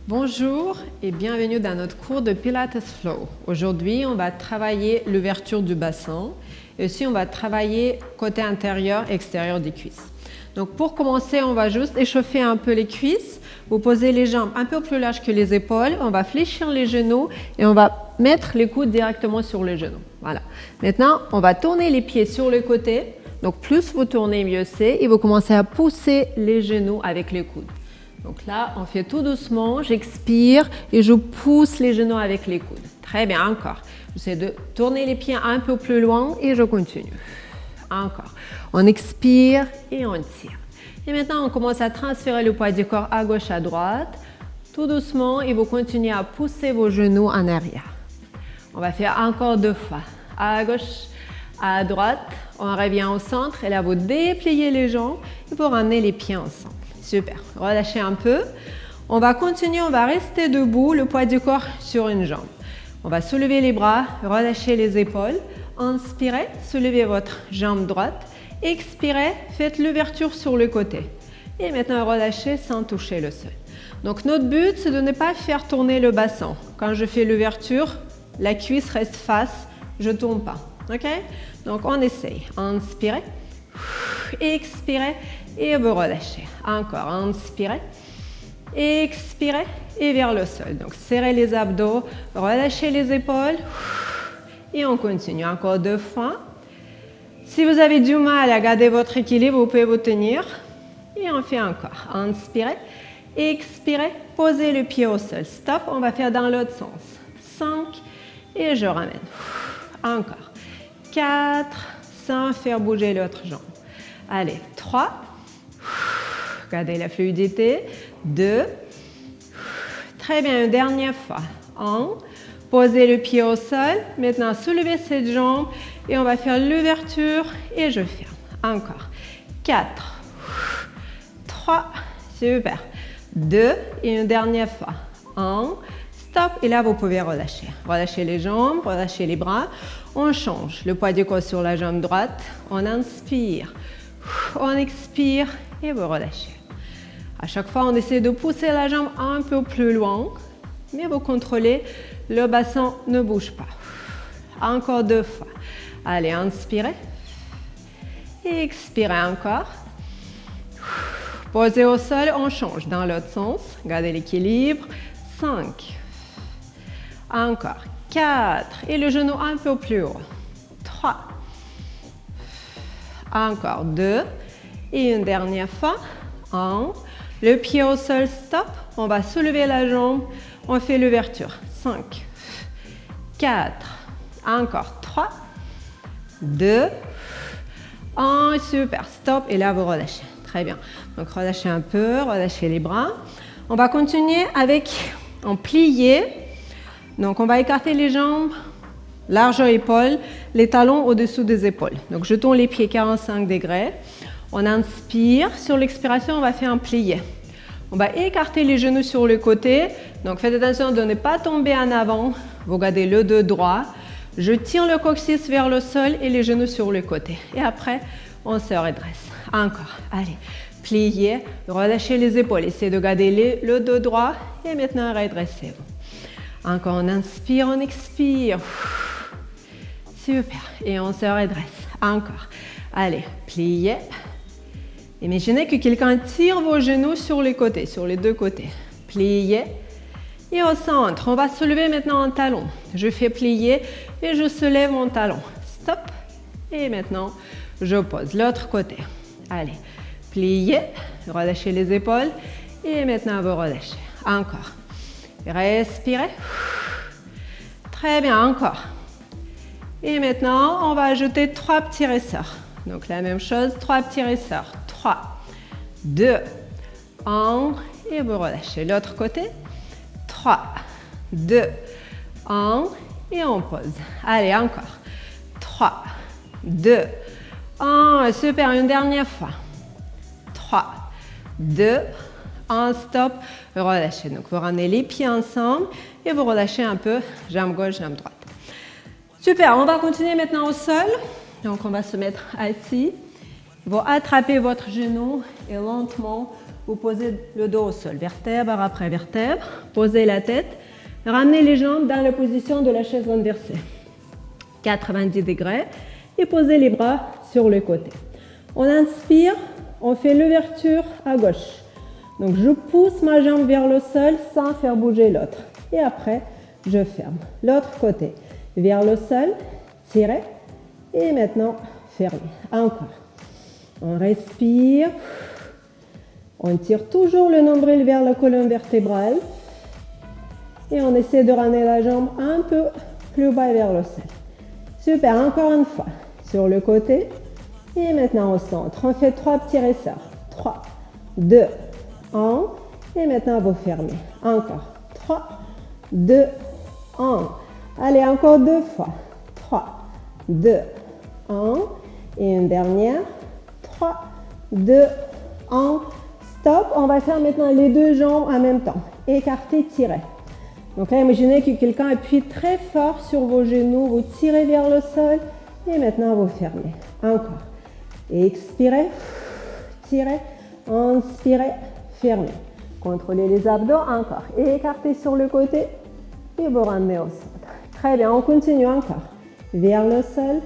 Bonjour et bienvenue dans notre cours de Pilates Flow. Aujourd'hui, on va travailler l'ouverture du bassin et aussi on va travailler côté intérieur et extérieur des cuisses. Donc pour commencer, on va juste échauffer un peu les cuisses. Vous posez les jambes un peu plus larges que les épaules. On va fléchir les genoux et on va mettre les coudes directement sur les genoux. Voilà. Maintenant, on va tourner les pieds sur le côté. Donc plus vous tournez, mieux c'est. Et vous commencez à pousser les genoux avec les coudes. Donc là, on fait tout doucement, j'expire et je pousse les genoux avec les coudes. Très bien, encore. J'essaie de tourner les pieds un peu plus loin et je continue. Encore. On expire et on tire. Et maintenant, on commence à transférer le poids du corps à gauche, à droite. Tout doucement et vous continuez à pousser vos genoux en arrière. On va faire encore 2 fois. À gauche, à droite. On revient au centre et là, vous dépliez les jambes et vous ramenez les pieds ensemble. Super, relâchez un peu. On va continuer, on va rester debout, le poids du corps sur une jambe. On va soulever les bras, relâcher les épaules. Inspirez, soulevez votre jambe droite. Expirez, faites l'ouverture sur le côté. Et maintenant, relâchez sans toucher le sol. Donc, notre but, c'est de ne pas faire tourner le bassin. Quand je fais l'ouverture, la cuisse reste face, je ne tourne pas. OK? Donc, on essaye. Inspirez, expirez. Et vous relâchez. Encore, inspirez, expirez et vers le sol. Donc, serrez les abdos, relâchez les épaules et on continue. Encore 2 fois. Si vous avez du mal à garder votre équilibre, vous pouvez vous tenir. Et on fait encore. Inspirez, expirez, posez le pied au sol. Stop, on va faire dans l'autre sens. 5 et je ramène. Encore. 4, sans faire bouger l'autre jambe. Allez, 3. Gardez la fluidité. 2. Très bien, une dernière fois. 1. Posez le pied au sol. Maintenant, soulevez cette jambe et on va faire l'ouverture et je ferme. Encore. 4. 3. Super. 2. Et une dernière fois. 1. Stop. Et là, vous pouvez relâcher. Relâchez les jambes, relâchez les bras. On change. Le poids du corps sur la jambe droite. On inspire. On expire et vous relâchez. À chaque fois, on essaie de pousser la jambe un peu plus loin, mais vous contrôlez, le bassin ne bouge pas. Encore 2 fois. Allez, inspirez. Et expirez encore. Posez au sol, on change dans l'autre sens. Gardez l'équilibre. 5. Encore. 4. Et le genou un peu plus haut. 3. Encore 2. Et une dernière fois. 1. Le pied au sol, stop. On va soulever la jambe. On fait l'ouverture. 5. 4. Encore 3. 2. 1. Super. Stop. Et là, vous relâchez. Très bien. Donc, relâchez un peu. Relâchez les bras. On va continuer avec en plié. Donc, on va écarter les jambes. Largeur épaule, les talons au-dessous des épaules. Donc, je tourne les pieds 45 degrés. On inspire. Sur l'expiration, on va faire un plié. On va écarter les genoux sur le côté. Donc, faites attention de ne pas tomber en avant. Vous gardez le dos droit. Je tire le coccyx vers le sol et les genoux sur le côté. Et après, on se redresse. Encore. Allez. Pliez. Relâchez les épaules. Essayez de garder le dos droit. Et maintenant, redressez-vous. Encore, on inspire, on expire. Super. Et on se redresse. Encore. Allez, pliez. Imaginez que quelqu'un tire vos genoux sur les côtés, sur les 2 côtés. Pliez. Et au centre, on va soulever maintenant un talon. Je fais plier et je soulève mon talon. Stop. Et maintenant, je pose l'autre côté. Allez, pliez. Relâchez les épaules. Et maintenant, vous relâchez. Encore. Respirez. Très bien, encore. Et maintenant, on va ajouter 3 petits ressorts. Donc, la même chose, 3 petits ressorts. 3, 2, 1. Et vous relâchez. L'autre côté. 3, 2, 1. Et on pose. Allez, encore. 3, 2, 1. Super, une dernière fois. 3, 2, 1. Stop. Relâchez. Donc, vous ramenez les pieds ensemble et vous relâchez un peu. Jambe gauche, jambe droite. Super, on va continuer maintenant au sol. Donc, on va se mettre assis. Vous attrapez votre genou et lentement, vous posez le dos au sol, vertèbre après vertèbre, posez la tête, ramenez les jambes dans la position de la chaise renversée, 90 degrés, et posez les bras sur le côté. On inspire, on fait l'ouverture à gauche. Donc je pousse ma jambe vers le sol sans faire bouger l'autre. Et après, je ferme. L'autre côté, vers le sol, tirez, et maintenant, fermez. Encore. On respire. On tire toujours le nombril vers la colonne vertébrale. Et on essaie de ramener la jambe un peu plus bas vers le sol. Super, encore une fois. Sur le côté. Et maintenant au centre. On fait 3 petits ressorts. 3, 2, 1. Et maintenant vous fermez. Encore. 3, 2, 1. Allez, encore 2 fois. 3, 2, 1. Et une dernière. 3, 2, 1. Stop. On va faire maintenant les deux jambes en même temps. Écartez, tirez. Donc là, imaginez que quelqu'un appuie très fort sur vos genoux. Vous tirez vers le sol. Et maintenant, vous fermez. Encore. Expirez. Tirez. Inspirez. Fermez. Contrôlez les abdos. Encore. Écartez sur le côté. Et vous ramenez au centre. Très bien. On continue encore. Vers le sol.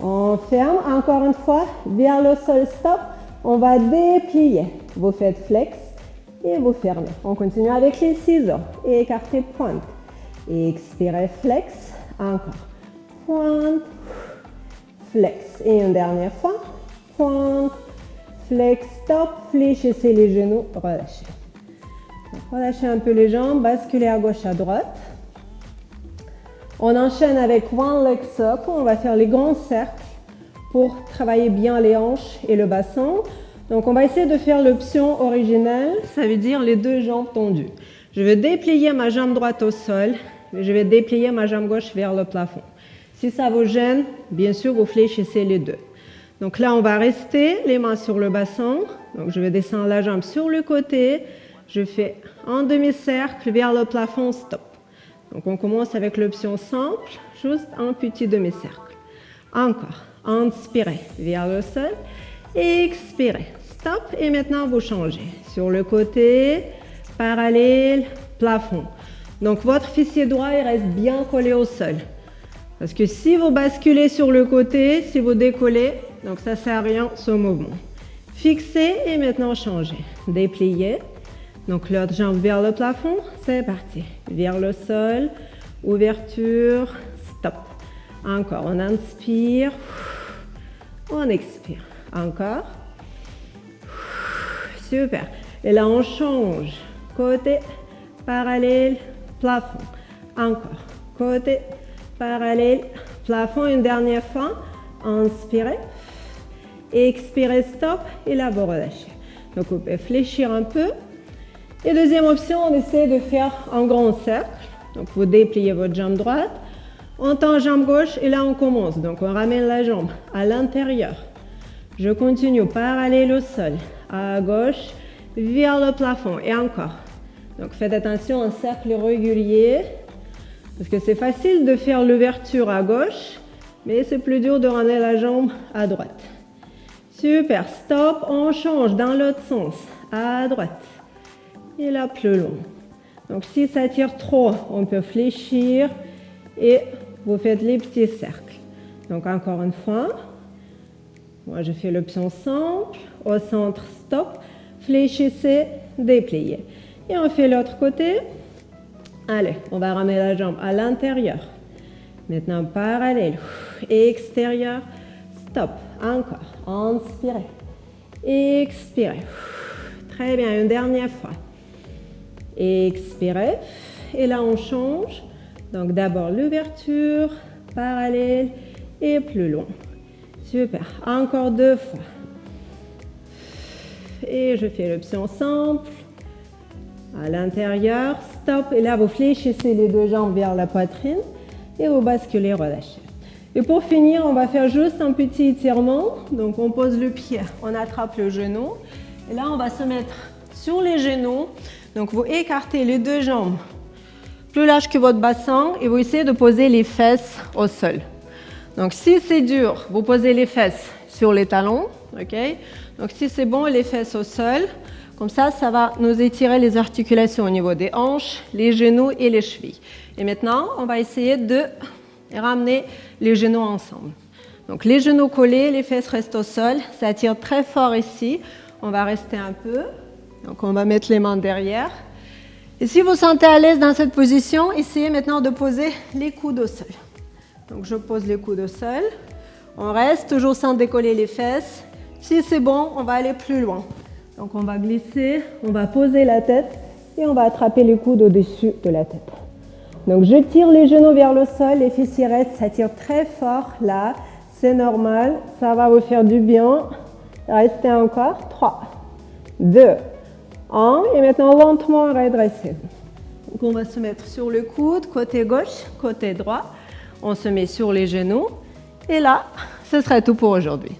On ferme. Encore une fois. Vers le sol. Stop. On va déplier. Vous faites flex. Et vous fermez. On continue avec les ciseaux. Et écartez, pointe. Et expirez, flex. Encore. Pointe. Flex. Et une dernière fois. Pointe. Flex. Stop. Fléchissez les genoux. Relâchez. Donc, relâchez un peu les jambes. Basculez à gauche, à droite. On enchaîne avec one leg circle. On va faire les grands cercles pour travailler bien les hanches et le bassin. Donc, on va essayer de faire l'option originale, ça veut dire les deux jambes tendues. Je vais déplier ma jambe droite au sol, et je vais déplier ma jambe gauche vers le plafond. Si ça vous gêne, bien sûr, vous fléchissez les deux. Donc là, on va rester les mains sur le bassin. Donc, je vais descendre la jambe sur le côté. Je fais un demi-cercle vers le plafond, stop. Donc, on commence avec l'option simple, juste un petit demi-cercle. Encore, inspirez vers le sol, expirez. Stop, et maintenant vous changez. Sur le côté, parallèle, plafond. Donc votre fessier droit, il reste bien collé au sol. Parce que si vous basculez sur le côté, si vous décollez, donc ça ne sert à rien ce mouvement. Fixez et maintenant changez. Dépliez. Donc l'autre jambe vers le plafond, c'est parti. Vers le sol, ouverture, stop. Encore, on inspire, on expire. Encore. Super. Et là, on change. Côté, parallèle, plafond. Encore. Côté, parallèle, plafond. Une dernière fois. Inspirez. Expirez, stop. Et là, vous relâchez. Donc, vous pouvez fléchir un peu. Et deuxième option, on essaie de faire un grand cercle. Donc, vous dépliez votre jambe droite. On tend jambe gauche et là, on commence. Donc, on ramène la jambe à l'intérieur. Je continue parallèle au sol, à gauche, vers le plafond et encore. Donc faites attention, un cercle régulier, parce que c'est facile de faire l'ouverture à gauche, mais c'est plus dur de ramener la jambe à droite. Super, stop, on change dans l'autre sens, à droite. Et là, plus long. Donc si ça tire trop, on peut fléchir et vous faites les petits cercles. Donc encore une fois. Moi, je fais l'option simple, au centre, stop, fléchissez, dépliez. Et on fait l'autre côté. Allez, on va ramener la jambe à l'intérieur. Maintenant, parallèle, extérieur, stop, encore, inspirez, expirez. Très bien, une dernière fois. Expirez, et là, on change. Donc, d'abord l'ouverture, parallèle et plus long. Super. Encore 2 fois. Et je fais l'option simple. À l'intérieur. Stop. Et là, vous fléchissez les deux jambes vers la poitrine. Et vous basculez, relâchez. Et pour finir, on va faire juste un petit étirement. Donc, on pose le pied. On attrape le genou. Et là, on va se mettre sur les genoux. Donc, vous écartez les deux jambes plus larges que votre bassin. Et vous essayez de poser les fesses au sol. Donc, si c'est dur, vous posez les fesses sur les talons, ok? Donc, si c'est bon, les fesses au sol, Comme ça va nous étirer les articulations au niveau des hanches, les genoux et les chevilles. Et maintenant, on va essayer de ramener les genoux ensemble. Donc les genoux collés, les fesses restent au sol, ça tire très fort ici. On va rester un peu. Donc on va mettre les mains derrière. Et si vous sentez à l'aise dans cette position, essayez maintenant de poser les coudes au sol. Donc je pose les coudes au sol. On reste toujours sans décoller les fesses. Si c'est bon, on va aller plus loin. Donc on va glisser, on va poser la tête et on va attraper les coudes au-dessus de la tête. Donc je tire les genoux vers le sol, les fessiers restent, ça tire très fort là. C'est normal, ça va vous faire du bien. Restez encore. 3, 2, 1. Et maintenant lentement redresser. Donc on va se mettre sur le coude, côté gauche, côté droit. On se met sur les genoux. Et là, ce serait tout pour aujourd'hui.